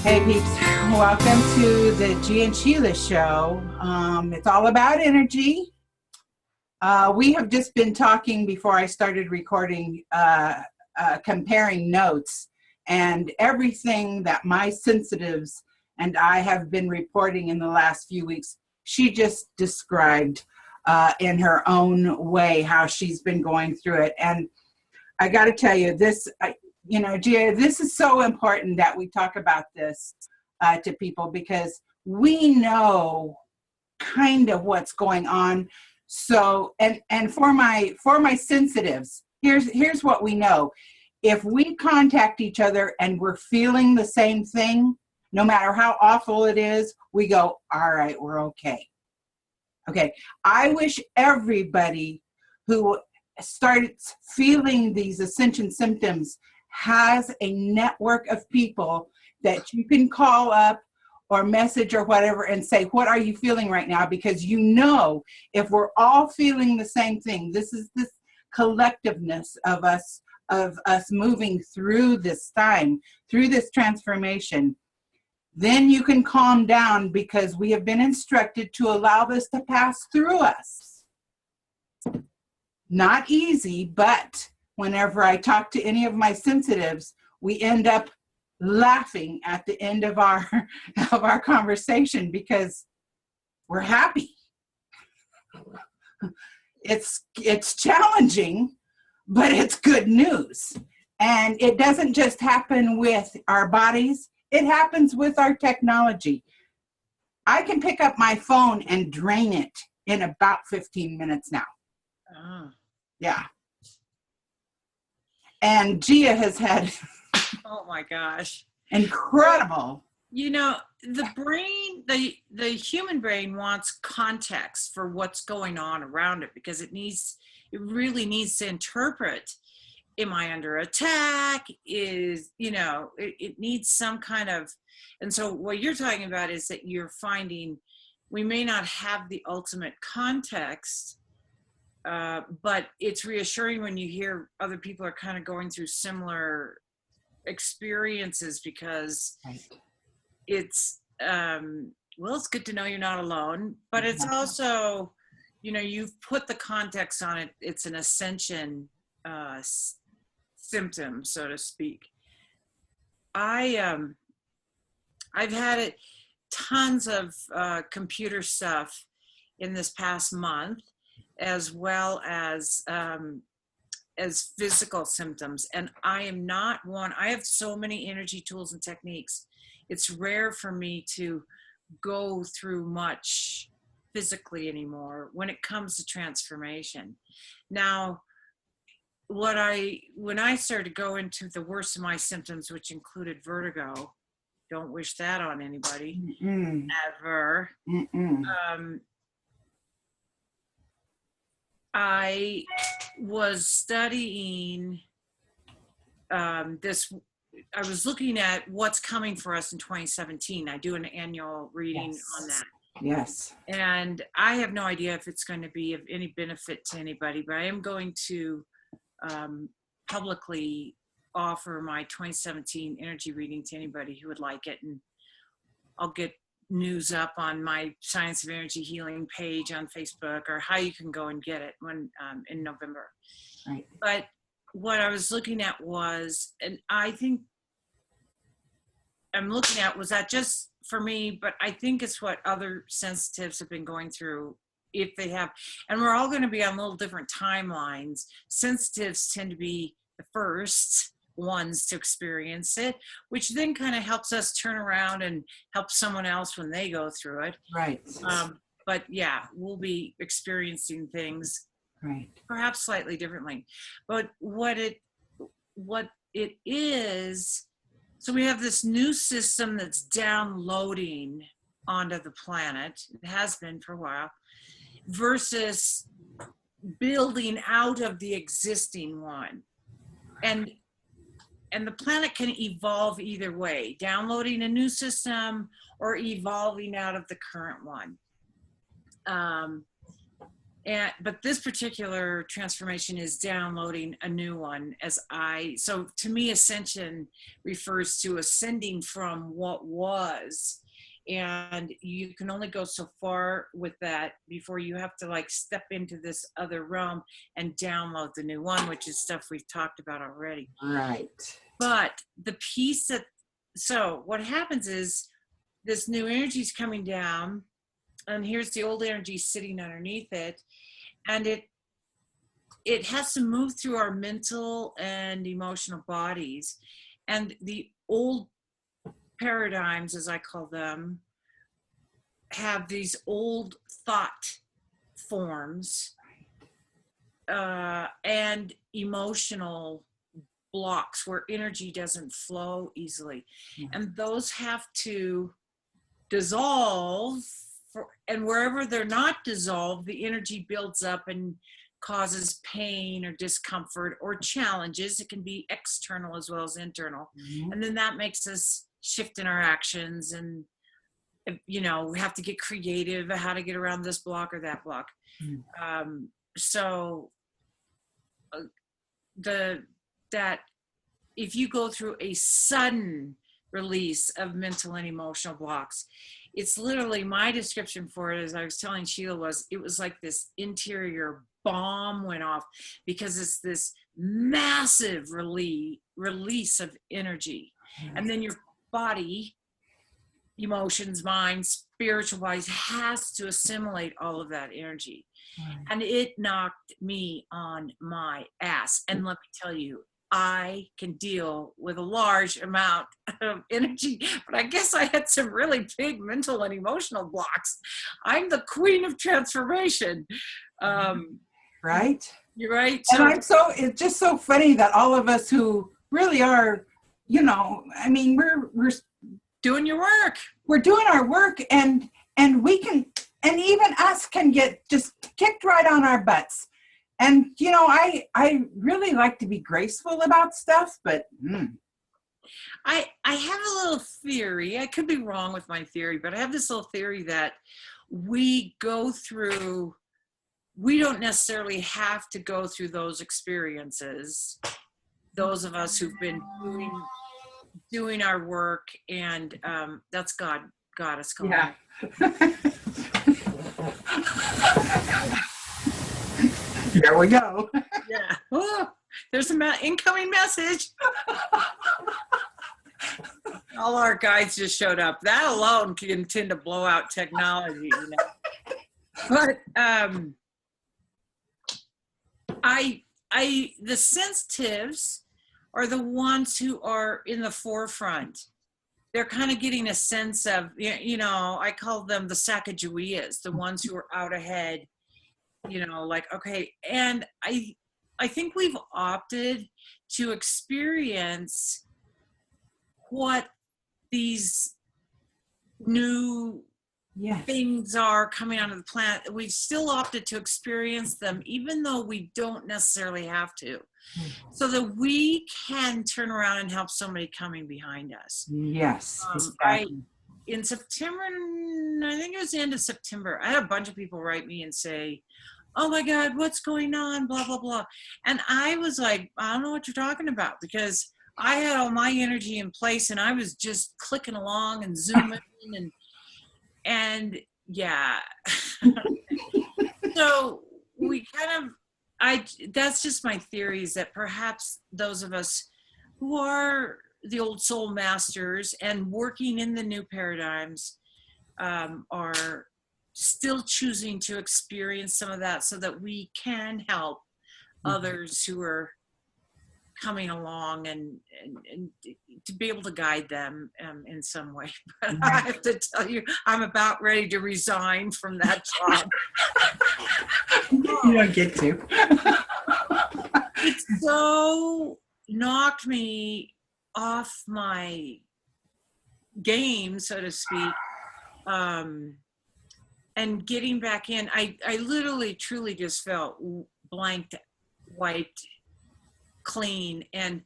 Hey peeps, welcome to the Gia and Sheila show. It's all about energy. We have just been talking before I started recording, comparing notes, and everything that my sensitives and I have been reporting in the last few weeks, she just described in her own way how she's been going through it. And I got to tell you, Gia, this is so important that we talk about this to people, because we know kind of what's going on. So, and for my sensitives, here's what we know. If we contact each other and we're feeling the same thing, no matter how awful it is, we go, all right, we're okay. Okay. I wish everybody who starts feeling these ascension symptoms has a network of people that you can call up or message or whatever and say, what are you feeling right now? Because you know, if we're all feeling the same thing, this is this collectiveness of us moving through this time, through this transformation, then you can calm down, because we have been instructed to allow this to pass through us. Not easy, but whenever I talk to any of my sensitives, we end up laughing at the end of our conversation, because we're happy. It's challenging, but it's good news. And it doesn't just happen with our bodies, it happens with our technology. I can pick up my phone and drain it in about 15 minutes now. Oh. Yeah. And Gia has had Oh my gosh. incredible. You know, the brain, the human brain wants context for what's going on around it, because it really needs to interpret, am I under attack? It needs some kind of, and so what you're talking about is that you're finding we may not have the ultimate context, but it's reassuring when you hear other people are kind of going through similar experiences, because Right. it's it's good to know you're not alone, but it's also, you've put the context on it. It's an ascension symptom, so to speak. I've had tons of computer stuff in this past month, as well as physical symptoms. And I am not one, I have so many energy tools and techniques. It's rare for me to go through much physically anymore when it comes to transformation. Now, when I started to go into the worst of my symptoms, which included vertigo, don't wish that on anybody. Mm-mm. Ever. Mm-mm. I was studying this. I was looking at what's coming for us in 2017. I do an annual reading on that. Yes. And I have no idea if it's going to be of any benefit to anybody, but I am going to publicly offer my 2017 energy reading to anybody who would like it. And I'll get news up on my Science of Energy Healing page on Facebook, or how you can go and get it when in November. Right. But what I was looking at was, and I think I'm looking at, was that just for me, but I think it's what other sensitives have been going through, if they have, and we're all going to be on little different timelines. Sensitives tend to be the first ones to experience it, which then kind of helps us turn around and help someone else when they go through it. Right. But yeah, we'll be experiencing things right, perhaps slightly differently. But what it is, so we have this new system that's downloading onto the planet. It has been for a while, versus building out of the existing one. And the planet can evolve either way, downloading a new system or evolving out of the current one. But this particular transformation is downloading a new one so to me, ascension refers to ascending from what was. And you can only go so far with that before you have to like step into this other realm and download the new one, which is stuff we've talked about already. Right. But the piece so what happens is this new energy is coming down, and here's the old energy sitting underneath it. And it has to move through our mental and emotional bodies. And the old paradigms, as I call them, have these old thought forms and emotional blocks where energy doesn't flow easily. And those have to dissolve. And wherever they're not dissolved, the energy builds up and causes pain or discomfort or challenges. It can be external as well as internal. And then that makes us shift in our actions, and we have to get creative how to get around this block or that block. So that if you go through a sudden release of mental and emotional blocks, it's literally, my description for it, as I was telling Sheila, it was like this interior bomb went off, because it's this massive release of energy. And then your body, emotions, mind, spiritual bodies has to assimilate all of that energy. And it knocked me on my ass. And let me tell you, I can deal with a large amount of energy, but I guess I had some really big mental and emotional blocks. I'm the queen of transformation. Right? You're right. And it's just so funny that all of us who really are, we're doing your work. We're doing our work, and we can, and even us can get just kicked right on our butts. And, I really like to be graceful about stuff, but I have a little theory. I could be wrong with my theory, but I have this little theory that we don't necessarily have to go through those experiences. Those of us who've been doing our work, and that's God is calling. Yeah. Here we go. Yeah. Oh, there's an incoming message. All our guides just showed up. That alone can tend to blow out technology, But the sensitives are the ones who are in the forefront. They're kind of getting a sense of, I call them the Sacagaweas, the ones who are out ahead. Okay. And I think we've opted to experience what these new things are coming onto the planet. We've still opted to experience them, even though we don't necessarily have to, so that we can turn around and help somebody coming behind us. Yes. Exactly. In September, I think it was the end of September, I had a bunch of people write me and say, oh my God, what's going on? Blah, blah, blah. And I was like, I don't know what you're talking about, because I had all my energy in place and I was just clicking along and zooming and yeah. So we that's just my theory, is that perhaps those of us who are the old soul masters and working in the new paradigms are still choosing to experience some of that, so that we can help others who are coming along and to be able to guide them in some way. But I have to tell you, I'm about ready to resign from that job. You don't get to. It so knocked me off my game, so to speak. And getting back in, I literally, truly just felt blanked, wiped, clean. And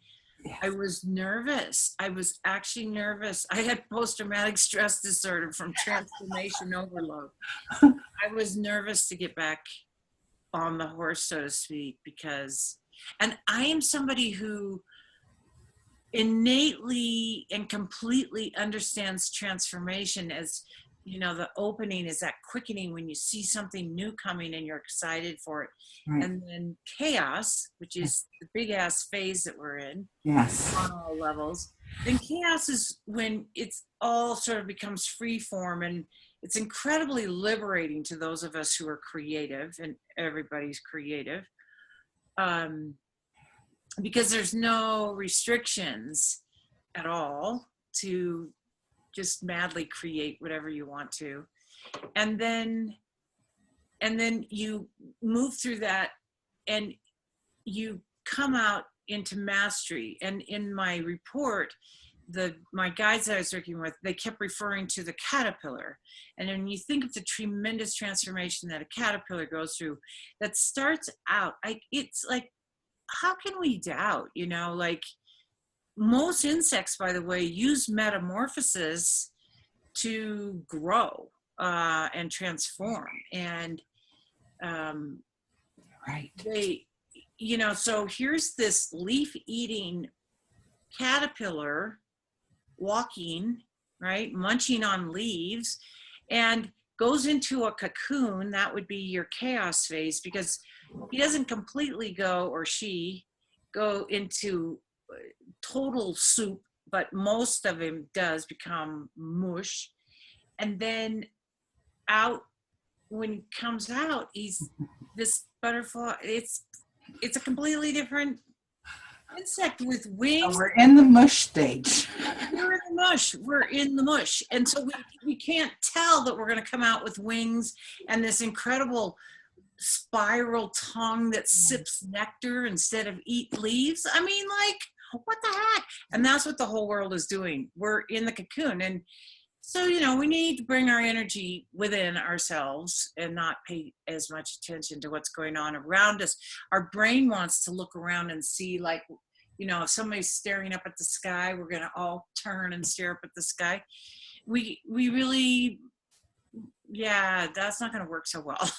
I was nervous. I was actually nervous. I had post-traumatic stress disorder from transformation overload. I was nervous to get back on the horse, so to speak, and I am somebody who innately and completely understands transformation as, the opening is that quickening when you see something new coming and you're excited for it. Right. And then chaos, which is the big ass phase that we're in. Yes. On all levels. Then chaos is when it's all sort of becomes free form, and it's incredibly liberating to those of us who are creative, and everybody's creative. Because there's no restrictions at all to just madly create whatever you want to. And then you move through that and you come out into mastery. And in my report, my guides that I was working with, they kept referring to the caterpillar. And when you think of the tremendous transformation that a caterpillar goes through, that starts out, it's like, how can we doubt, like most insects, by the way, use metamorphosis to grow and transform. And they, so here's this leaf eating caterpillar walking, right, munching on leaves, and goes into a cocoon. That would be your chaos phase, because he doesn't completely go, or she go into total soup, but most of him does become mush. And then when he comes out, he's this butterfly. It's a completely different insect with wings. So we're in the mush stage. We're in the mush. And so we can't tell that we're going to come out with wings and this incredible spiral tongue that sips nectar instead of eat leaves. I mean, like, what the heck? And that's what the whole world is doing. We're in the cocoon. And so, we need to bring our energy within ourselves and not pay as much attention to what's going on around us. Our brain wants to look around and see, like, if somebody's staring up at the sky, we're going to all turn and stare up at the sky. We really, that's not going to work so well.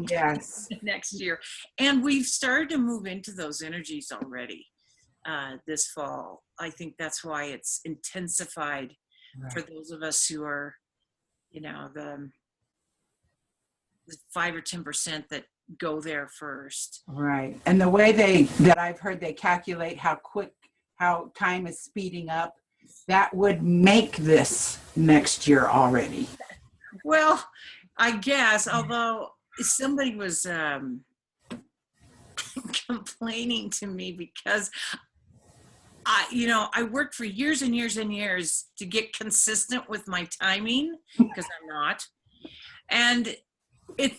Yes. Next year. And we've started to move into those energies already this fall. I think that's why it's intensified for those of us who are, the 5 or 10% that go there first. Right. And the way that I've heard they calculate how time is speeding up, that would make this next year already. Well, I guess, although somebody was complaining to me because I worked for years and years and years to get consistent with my timing, because I'm not. And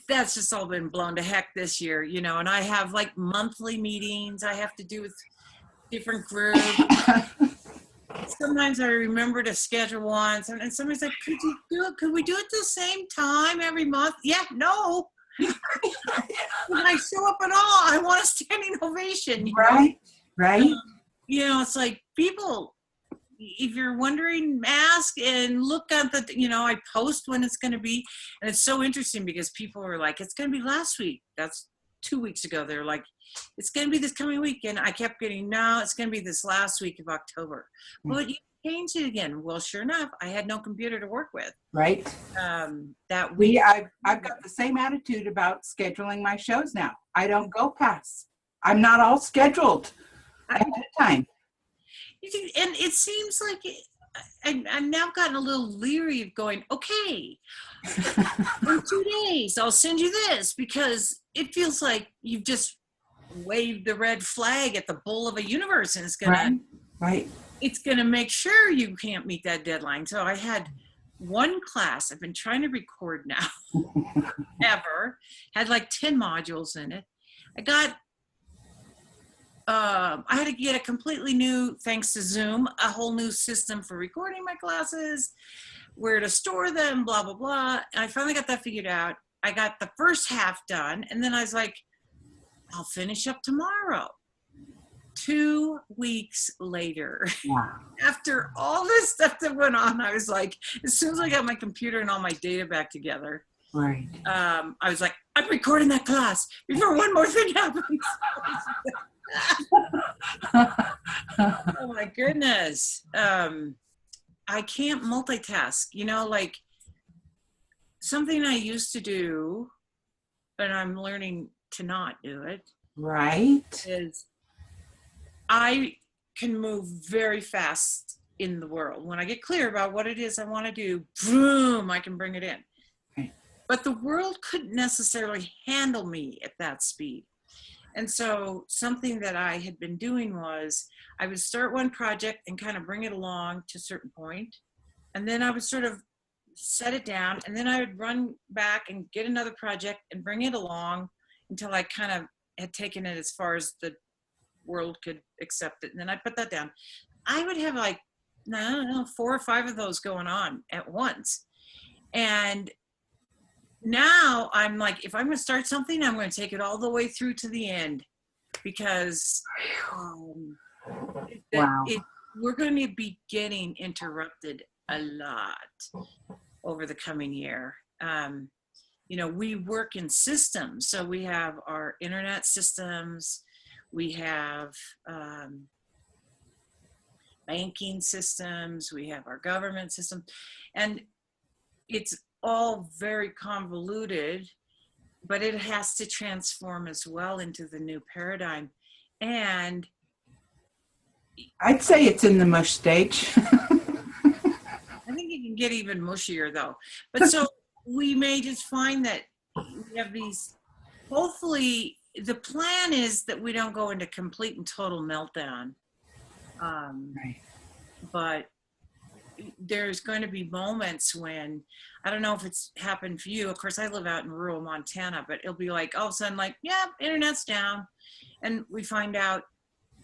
that's just all been blown to heck this year, and I have like monthly meetings I have to do with different groups. Sometimes I remember to schedule one, and somebody's like, could we do it the same time every month? Yeah, no. When I show up at all, I want a standing ovation. Right. It's like, people, if you're wondering, ask and look at I post when it's going to be. And it's so interesting because people are like, it's going to be last week. That's 2 weeks ago. They're like, it's going to be this coming week. And I kept getting, no, it's going to be this last week of October. But you changed it again. Well, sure enough, I had no computer to work with. Right. That week. I've got the same attitude about scheduling my shows now. I don't go past. I'm not all scheduled ahead of time. And it seems like I've now gotten a little leery of going, okay, in 2 days, I'll send you this, because it feels like you've just waved the red flag at the bull of a universe, and it's going it's going to make sure you can't meet that deadline. So I had one class I've been trying to record now, had like 10 modules in it. I had to get a completely new, thanks to Zoom, a whole new system for recording my classes, where to store them, blah, blah, blah. And I finally got that figured out. I got the first half done, and then I was like, I'll finish up tomorrow. 2 weeks later, after all this stuff that went on, I was like, as soon as I got my computer and all my data back together, I was like, I'm recording that class before one more thing happens. Oh my goodness. I can't multitask, like something I used to do, but I'm learning to not do it. Right. Is I can move very fast in the world. When I get clear about what it is I want to do, boom, I can bring it in. Right. But the world couldn't necessarily handle me at that speed. And so something that I had been doing was I would start one project and kind of bring it along to a certain point, and then I would sort of set it down, and then I would run back and get another project and bring it along until I kind of had taken it as far as the world could accept it. And then I put that down. I would have like, I don't know, 4 or 5 of those going on at once. And now I'm like, if I'm going to start something, I'm going to take it all the way through to the end, because Wow. we're going to be getting interrupted a lot over the coming year. We work in systems. So we have our internet systems, we have banking systems, we have our government system, and it's all very convoluted, but it has to transform as well into the new paradigm. And I'd say it's in the mush stage. I think it can get even mushier though. But so we may just find that we have these, hopefully the plan is that we don't go into complete and total meltdown. Right. But there's going to be moments when, I don't know if it's happened for you. Of course, I live out in rural Montana, but it'll be like all of a sudden, like, yeah, internet's down. And we find out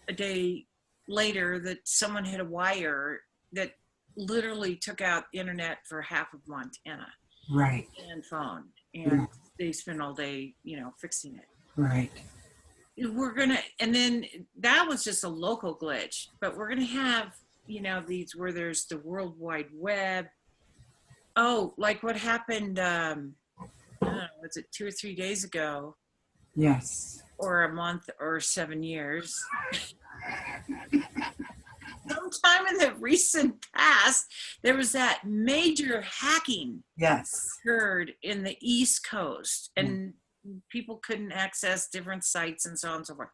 a day later that someone hit a wire that literally took out internet for half of Montana. Right. And phone. And they spend all day, fixing it. Right. And then that was just a local glitch, but we're going to have, these where there's the World Wide Web. Oh, like what happened, I don't know, was it 2 or 3 days ago? Yes. Or a month or 7 years. Sometime in the recent past, there was that major hacking. Yes. Occurred in the East Coast, and people couldn't access different sites and so on and so forth.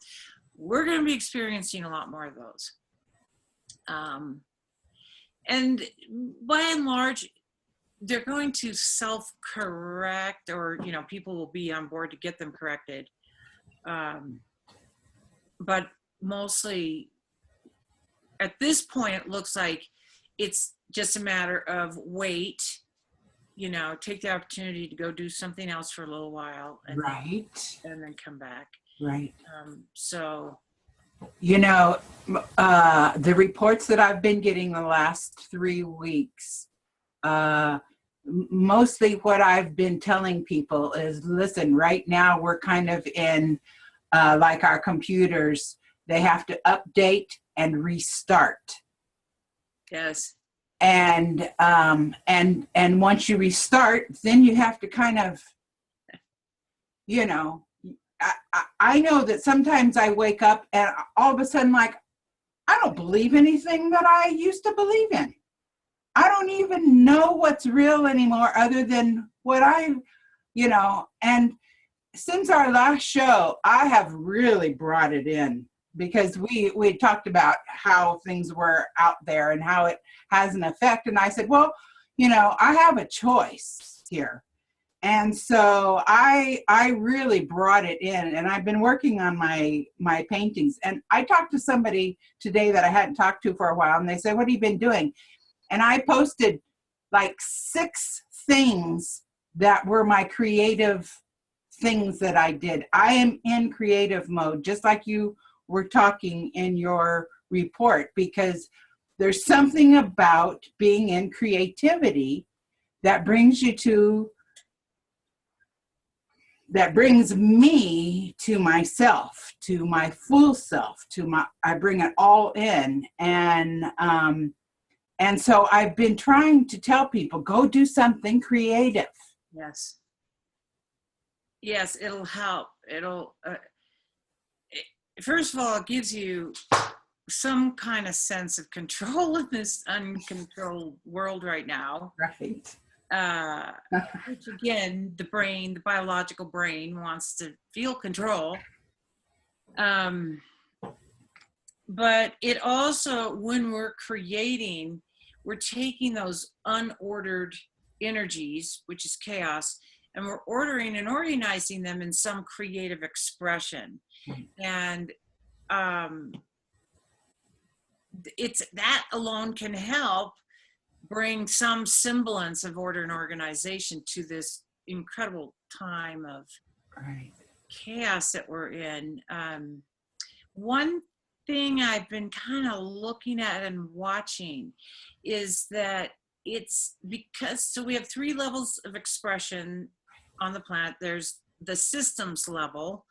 We're going to be experiencing a lot more of those. And by and large, they're going to self-correct, or, people will be on board to get them corrected. But mostly at this point, it looks like it's just a matter of wait, take the opportunity to go do something else for a little while, and then come back. Right. So, the reports that I've been getting the last 3 weeks, mostly what I've been telling people is, listen, right now we're kind of in, like our computers, they have to update and restart. Yes. And once you restart, then you have to kind of, I know that sometimes I wake up and all of a sudden, like, I don't believe anything that I used to believe in. I don't even know what's real anymore other than what and since our last show, I have really brought it in, because we talked about how things were out there and how it has an effect. And I said, well, I have a choice here. And so I really brought it in, and I've been working on my paintings. And I talked to somebody today that I hadn't talked to for a while, and they said, what have you been doing? And I posted like 6 things that were my creative things that I did. I am in creative mode, just like you were talking in your report, because there's something about being in creativity that brings me to myself, to my full self, I bring it all in. And so I've been trying to tell people, go do something creative. Yes. yes, it'll help. First of all, it gives you some kind of sense of control in this uncontrolled world right now. Right. Which again, the biological brain wants to feel control. But it also, when we're creating, we're taking those unordered energies, which is chaos, and we're ordering and organizing them in some creative expression. And it's that alone can help bring some semblance of order and organization to this incredible time of chaos that we're in. One thing I've been kind of looking at and watching is that it's because, so we have 3 levels of expression on the planet. There's the systems level.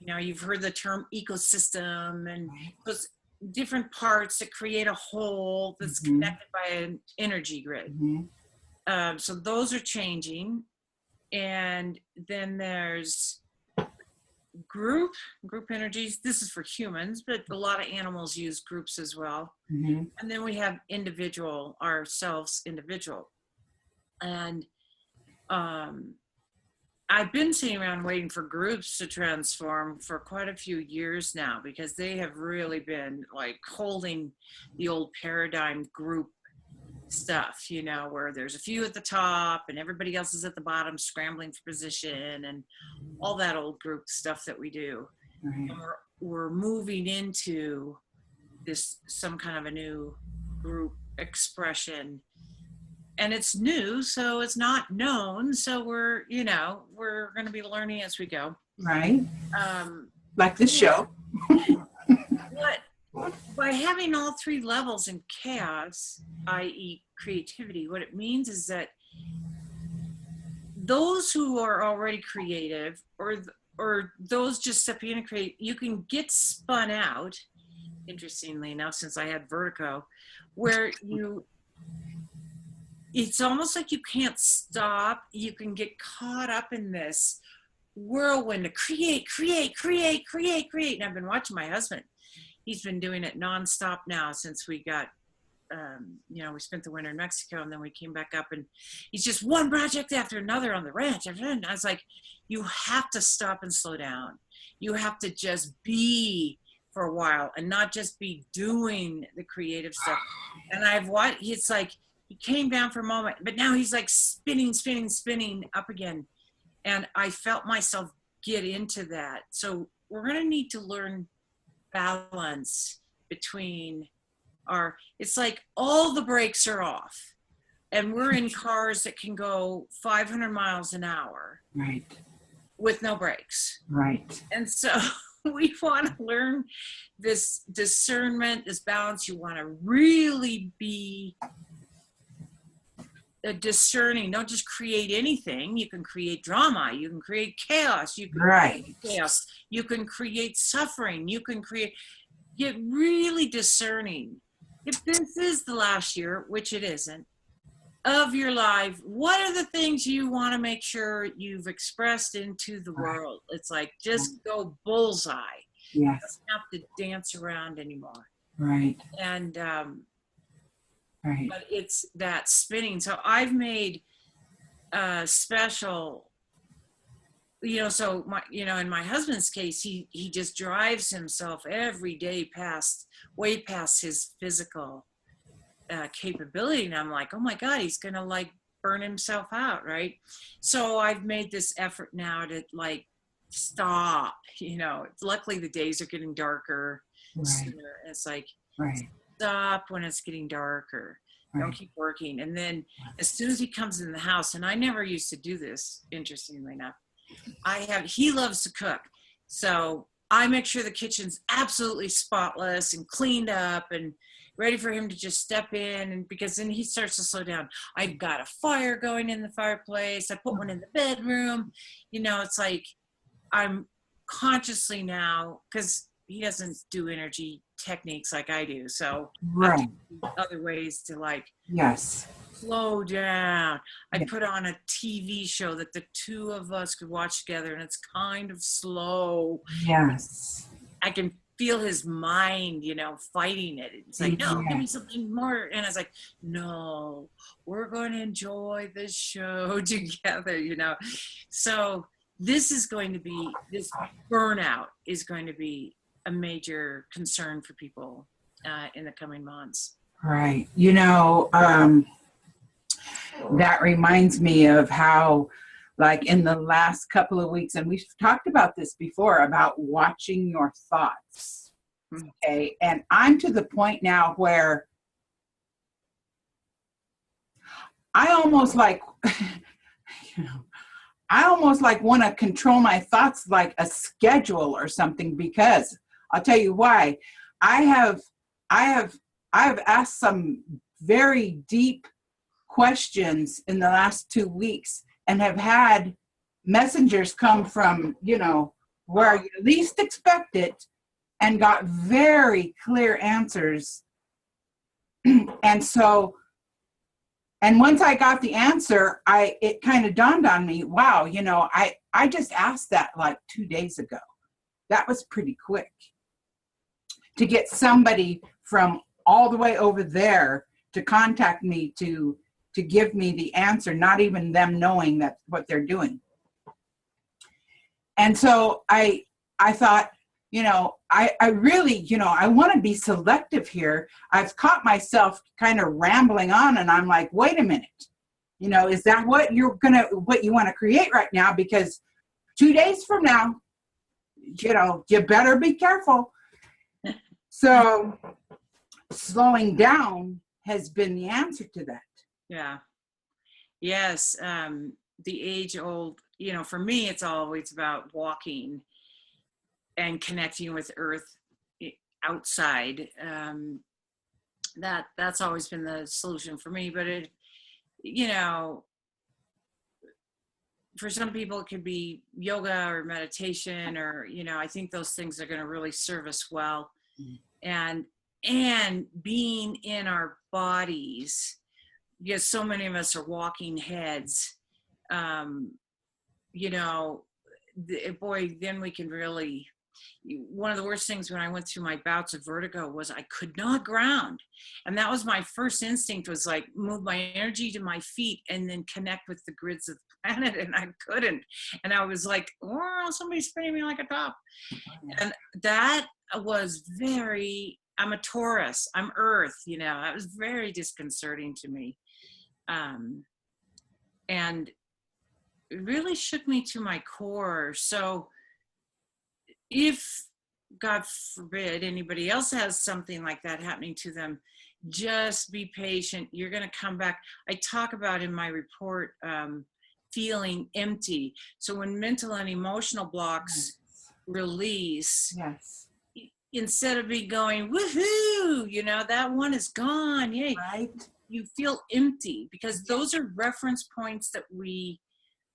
You've heard the term ecosystem, and those different parts that create a whole that's connected by an energy grid. So those are changing. And then there's group energies. This is for humans, but a lot of animals use groups as well. And then we have individual, ourselves individual. And I've been sitting around waiting for groups to transform for quite a few years now, because they have really been like holding the old paradigm group stuff, where there's a few at the top and everybody else is at the bottom scrambling for position and all that old group stuff that we do. And we're moving into some kind of a new group expression. And it's new, so it's not known. So we're going to be learning as we go. Right. Like this show. By having all 3 levels in chaos, i.e. creativity, what it means is that those who are already creative or those just stepping in and create, you can get spun out, interestingly enough, since I had vertigo, where it's almost like you can't stop. You can get caught up in this whirlwind to create. And I've been watching my husband. He's been doing it nonstop now since we got, we spent the winter in Mexico, and then we came back up, and he's just one project after another on the ranch. And I was like, you have to stop and slow down. You have to just be for a while and not just be doing the creative stuff. And it's like, he came down for a moment, but now he's like spinning up again. And I felt myself get into that. So we're going to need to learn balance between it's like all the brakes are off and we're in cars that can go 500 miles an hour. Right. With no brakes. Right. And so we want to learn this discernment, this balance. You want to really be discerning. Don't just create anything. You can create drama. You can create chaos. You can create chaos. You can create suffering. You can get really discerning. If this is the last year, which it isn't, of your life, what are the things you want to make sure you've expressed into the world? It's like, just go bullseye. Yes. You don't have to dance around anymore. Right. And right. But it's that spinning. So I've made a special, so in my husband's case, he just drives himself every day way past his physical capability. And I'm like, oh my God, he's going to like burn himself out. Right. So I've made this effort now to like stop, luckily the days are getting darker. Right. It's like, right. Stop when it's getting darker. Don't keep working. And then as soon as he comes in the house, and I never used to do this, interestingly enough, he loves to cook. So I make sure the kitchen's absolutely spotless and cleaned up and ready for him to just step in. And because then he starts to slow down. I've got a fire going in the fireplace. I put one in the bedroom. It's like I'm consciously now, because he doesn't do energy techniques like I do. So right. other ways to like slow down. I Yeah. put on a TV show that the two of us could watch together, and it's kind of slow. Yes. I can feel his mind, fighting it. It's like, no, give Yeah. me something more. And I was like, no, we're going to enjoy this show together. So this burnout is going to be a major concern for people in the coming months. Right. That reminds me of how, like, in the last couple of weeks, and we've talked about this before, about watching your thoughts. Okay. And I'm to the point now where I almost like, want to control my thoughts like a schedule or something, because I'll tell you why. I have asked some very deep questions in the last 2 weeks and have had messengers come from, where you least expect it, and got very clear answers. And once I got the answer, it kind of dawned on me, wow, I just asked that like 2 days ago. That was pretty quick to get somebody from all the way over there to contact me to give me the answer, not even them knowing that what they're doing. And so I thought, I really, I want to be selective here. I've caught myself kind of rambling on, and I'm like, wait a minute, is that what you want to create right now? Because 2 days from now, you better be careful. So slowing down has been the answer to that. Yeah. Yes. The age old, for me, it's always about walking and connecting with earth outside. That's always been the solution for me, but it, for some people it could be yoga or meditation, or, I think those things are going to really serve us well. And being in our bodies, because so many of us are walking heads, then we can really, one of the worst things when I went through my bouts of vertigo was I could not ground. And that was my first instinct, was like move my energy to my feet and then connect with the grids of the planet. And I couldn't. And I was like, oh, somebody's spinning me like a top. And that was I'm a Taurus, I'm Earth, that was very disconcerting to me. And it really shook me to my core. So if, God forbid, anybody else has something like that happening to them, just be patient. You're going to come back. I talk about in my report, feeling empty. So when mental and emotional blocks release, instead of me going, woohoo, that one is gone. Yay. Right. You feel empty, because those are reference points that we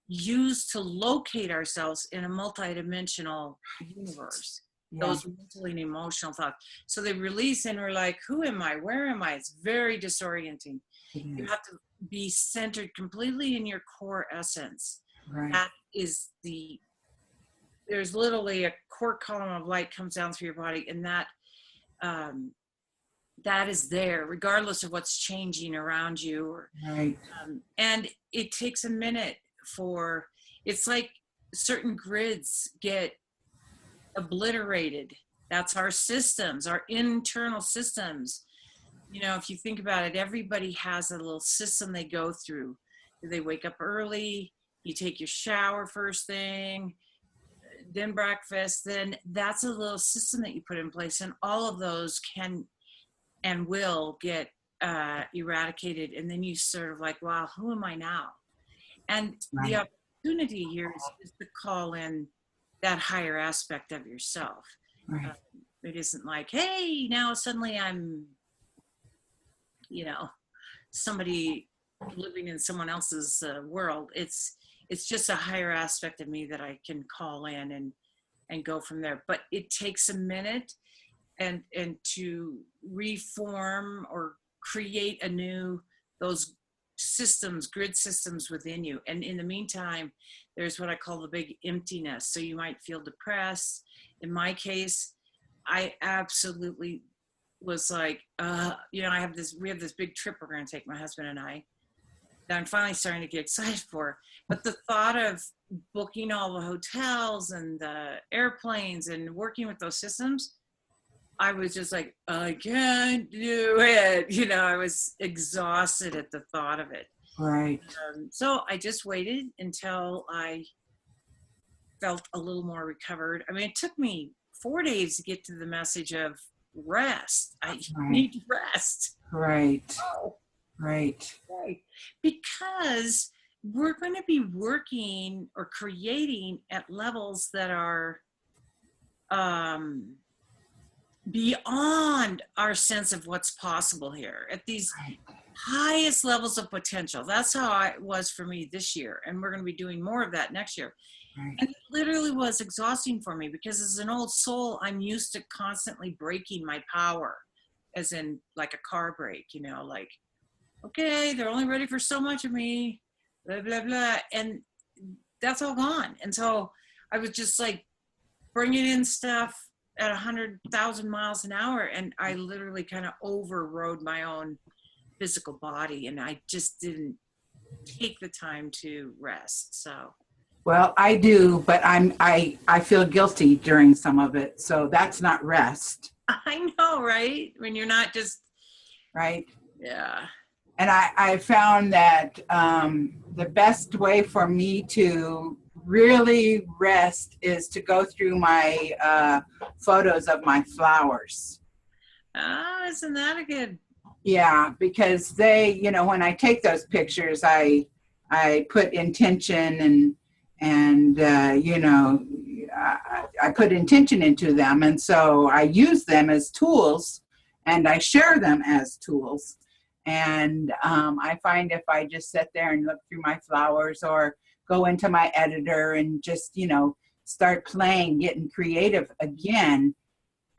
use to locate ourselves in a multidimensional universe. Those mental and emotional thoughts. So they release and we're like, who am I? Where am I? It's very disorienting. You have to be centered completely in your core essence. Right. That is there's literally a core column of light comes down through your body, and that is there regardless of what's changing around you. Right. And it takes a minute it's like certain grids get obliterated. That's our systems, our internal systems. If you think about it, everybody has a little system they go through. They wake up early, you take your shower first thing, then breakfast, then that's a little system that you put in place, and all of those can and will get eradicated. And then you sort of like, wow, who am I now? And the opportunity here is to call in that higher aspect of yourself. Right. It isn't like, hey, now suddenly I'm, somebody living in someone else's world. It's just a higher aspect of me that I can call in and go from there. But it takes a minute and to reform or create those systems, grid systems within you. And in the meantime, there's what I call the big emptiness. So you might feel depressed. In my case, I absolutely was like, we have this big trip we're going to take, my husband and I, that I'm finally starting to get excited for. But the thought of booking all the hotels and the airplanes and working with those systems, I was just like, I can't do it. I was exhausted at the thought of it. Right. So I just waited until I felt a little more recovered. I mean, it took me 4 days to get to the message of rest. I need to rest. Right. Oh. Right. Right. Because we're going to be working or creating at levels that are beyond our sense of what's possible here, at these highest levels of potential. That's how it was for me this year. And we're going to be doing more of that next year. Right. And it literally was exhausting for me because as an old soul, I'm used to constantly breaking my power, as in like a car brake, like, okay, they're only ready for so much of me, blah, blah, blah. And that's all gone. And so I was just like bringing in stuff at 100,000 miles an hour. And I literally kind of overrode my own physical body. And I just didn't take the time to rest. So. Well, I do, but I feel guilty during some of it. So that's not rest. I know, right? When you're not just. Right. Yeah. And I found that the best way for me to really rest is to go through my photos of my flowers. Oh, isn't that a good? Yeah, because they, when I take those pictures, I put intention and I put intention into them. And so I use them as tools and I share them as tools. And I find if I just sit there and look through my flowers or go into my editor and just, start playing, getting creative again,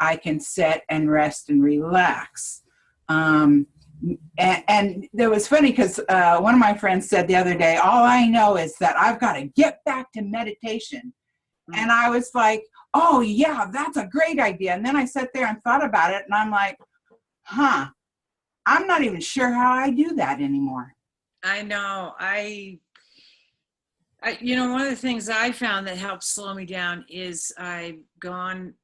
I can sit and rest and relax. And it was funny because one of my friends said the other day, all I know is that I've got to get back to meditation. Mm-hmm. And I was like, oh, yeah, that's a great idea. And then I sat there and thought about it and I'm like, I'm not even sure how I do that anymore. I know. I one of the things I found that helps slow me down is I've gone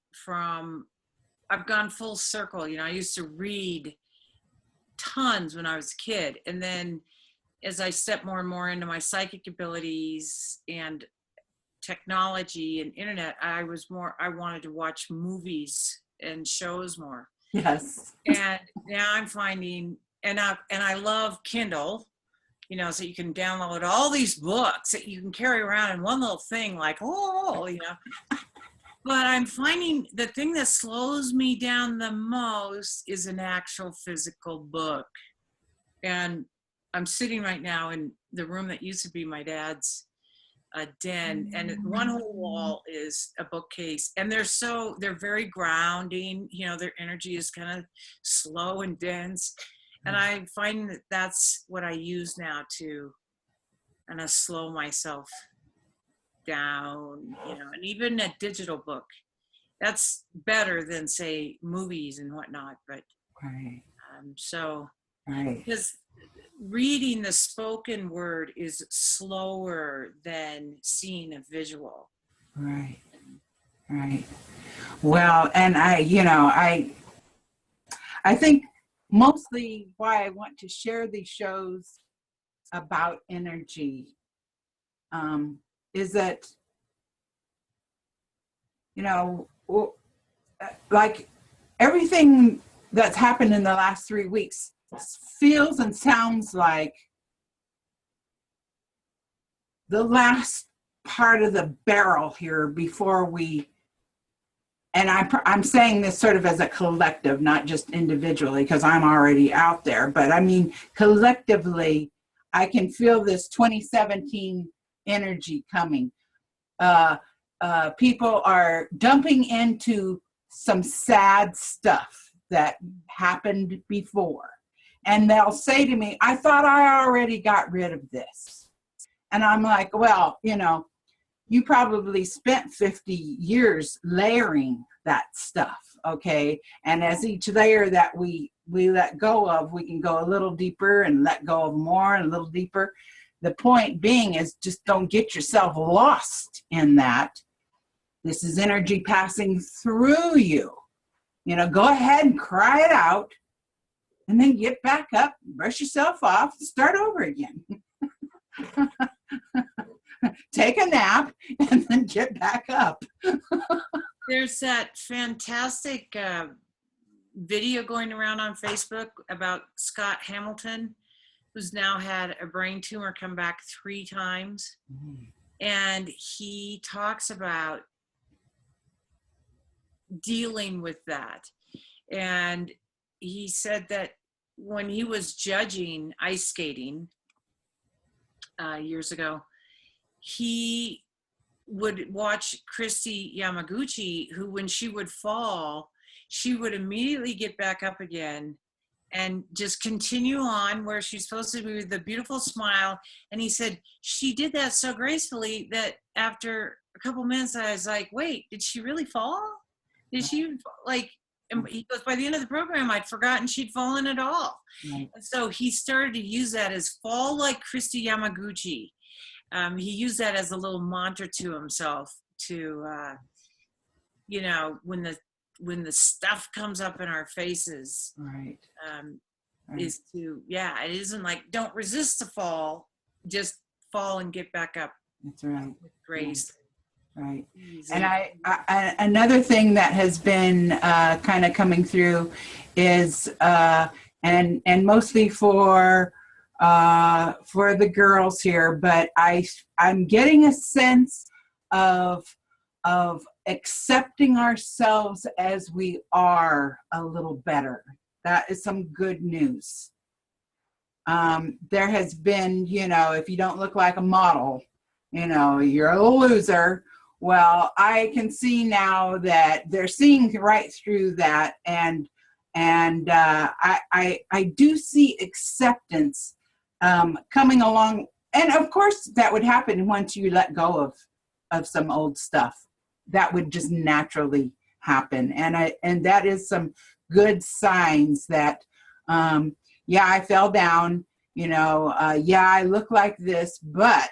full circle. I used to read tons when I was a kid. And then as I stepped more and more into my psychic abilities and technology and internet, I wanted to watch movies and shows more. Yes. And now I'm finding, and I love Kindle, so you can download all these books that you can carry around in one little thing, like, But I'm finding the thing that slows me down the most is an actual physical book. And I'm sitting right now in the room that used to be my dad's den, and one whole wall is a bookcase, and they're very grounding. Their energy is kind of slow and dense, and I find that that's what I use now to kind of slow myself down. And even a digital book, that's better than say movies and whatnot. But right. Because reading the spoken word is slower than seeing a visual. Right. Well, and I think mostly why I want to share these shows about energy is that, like everything that's happened in the last 3 weeks feels and sounds like the last part of the barrel here before we, and I'm saying this sort of as a collective, not just individually, because I'm already out there, but I mean, collectively, I can feel this 2017 energy coming. People are dumping into some sad stuff that happened before. And they'll say to me, I thought I already got rid of this. And I'm like, well, you probably spent 50 years layering that stuff, okay? And as each layer that we let go of, we can go a little deeper and let go of more and a little deeper. The point being is just don't get yourself lost in that. This is energy passing through you. Go ahead and cry it out and then get back up, brush yourself off, start over again. Take a nap and then get back up. There's that fantastic video going around on Facebook about Scott Hamilton, who's now had a brain tumor come back 3 times. And he talks about dealing with that. And he said that when he was judging ice skating years ago, he would watch Christy Yamaguchi, who when she would fall, she would immediately get back up again and just continue on where she's supposed to be with a beautiful smile. And he said she did that so gracefully that after a couple minutes, I was like, wait, did she really fall? Did she, like, and he goes, by the end of the program, I'd forgotten she'd fallen at all. Right. And so he started to use that as fall like Christy Yamaguchi. He used that as a little mantra to himself to, when the stuff comes up in our faces, right. Is to, it isn't like, don't resist the fall, just fall and get back up. That's right. With grace. Right. And I another thing that has been kind of coming through is, and mostly for the girls here, but I'm getting a sense of accepting ourselves as we are a little better. That is some good news. There has been, if you don't look like a model, you're a loser. Well, I can see now that they're seeing right through that, and I do see acceptance coming along, and of course that would happen once you let go of some old stuff. That would just naturally happen, and that is some good signs that I fell down, I look like this, but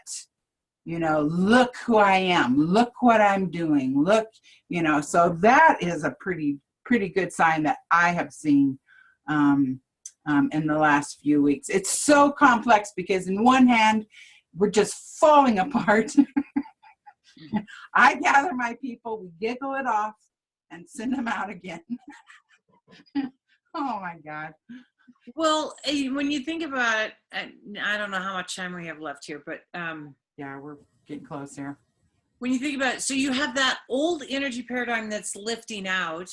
look who I am, look what I'm doing, look, so that is a pretty good sign that I have seen in the last few weeks. It's so complex because in one hand, we're just falling apart. I gather my people, we giggle it off and send them out again. Oh my God. Well, when you think about it, I don't know how much time we have left here, but we're getting close here. When you think about it, so you have that old energy paradigm that's lifting out,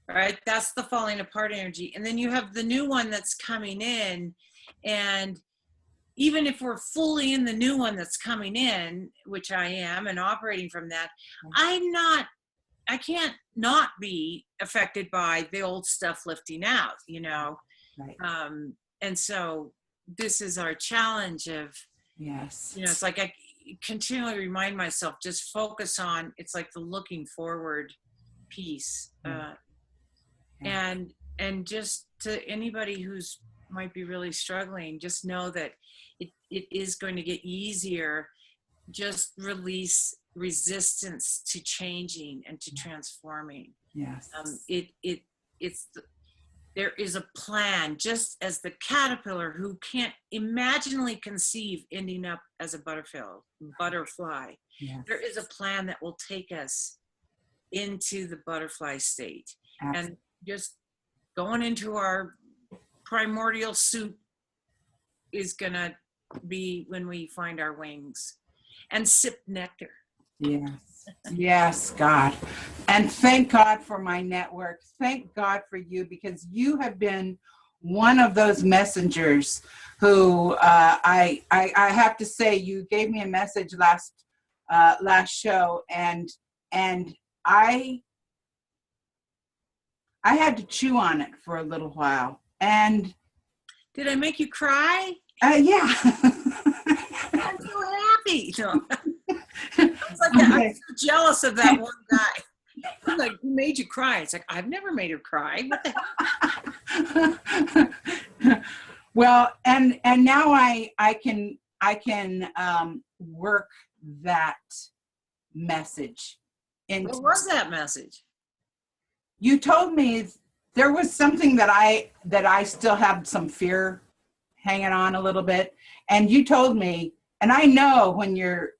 right? That's the falling apart energy. And then you have the new one that's coming in. And even if we're fully in the new one that's coming in, which I am, and operating from that, I can't not be affected by the old stuff lifting out, Right. And so this is our challenge of, yes, it's like I continually remind myself, just focus on, it's like the looking forward piece. And just to anybody who's might be really struggling, just know that it is going to get easier. Just release resistance to changing and to transforming. Yes. There is a plan, just as the caterpillar who can't imaginally conceive ending up as a butterfly. Yes. There is a plan that will take us into the butterfly state. Absolutely. And just going into our primordial soup is gonna be when we find our wings and sip nectar. Yes. Yes, God. And thank God for my network. Thank God for you, because you have been one of those messengers who I have to say, you gave me a message last show, and I had to chew on it for a little while. And Did I make you cry? Yeah. I'm so happy. No. It's like that. I'm so jealous of that one guy. I'm like, who made you cry? It's like, I've never made her cry. What the hell? Well, and now I can work that message into. What was that message? You told me there was something that I still have some fear hanging on a little bit, and you told me, and I know when you're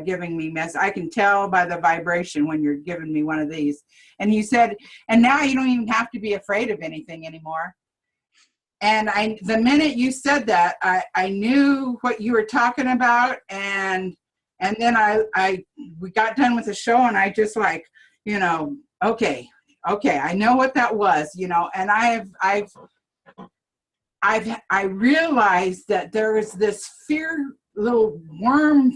giving me mess, I can tell by the vibration when you're giving me one of these. And you said, and now you don't even have to be afraid of anything anymore. And the minute you said that, I knew what you were talking about, and then we got done with the show, and I just like, okay, I know what that was, and I realized that there is this fear, little worm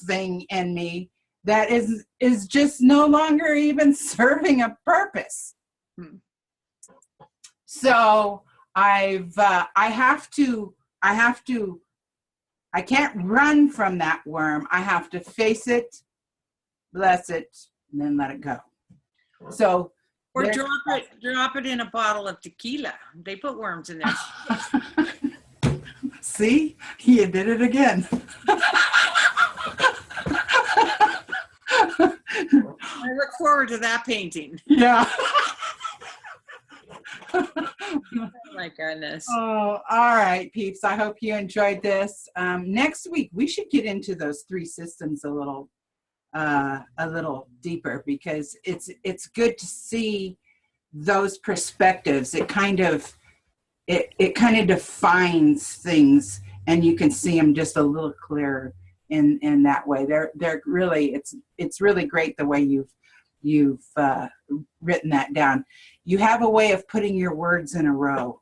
thing in me that is just no longer even serving a purpose. So I can't run from that worm. I have to face it, bless it, and then let it go. So, or drop it in a bottle of tequila. They put worms in there. See, you did it again. I look forward to that painting. Yeah. Oh my goodness. Oh, all right, peeps. I hope you enjoyed this. Next week we should get into those 3 systems a little deeper, because it's good to see those perspectives. It kind of defines things, and you can see them just a little clearer in that way. They're really, it's really great the way you've written that down. You have a way of putting your words in a row.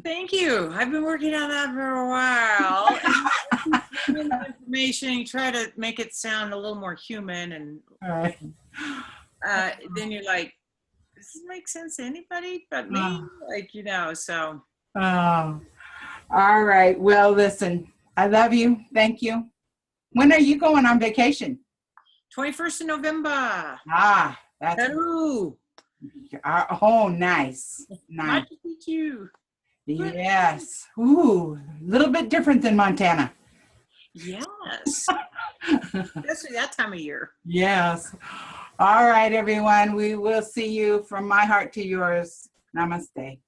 Thank you. I've been working on that for a while. And information, you try to make it sound a little more human, and All right. then you're like, does this make sense to anybody but me? So. Oh, all right. Well, listen, I love you. Thank you. When are you going on vacation? 21st of November. That's Peru. Oh, nice. Nice to meet you. Yes. Ooh, a little bit different than Montana. Yes. Especially that time of year. Yes. All right, everyone. We will see you from my heart to yours. Namaste.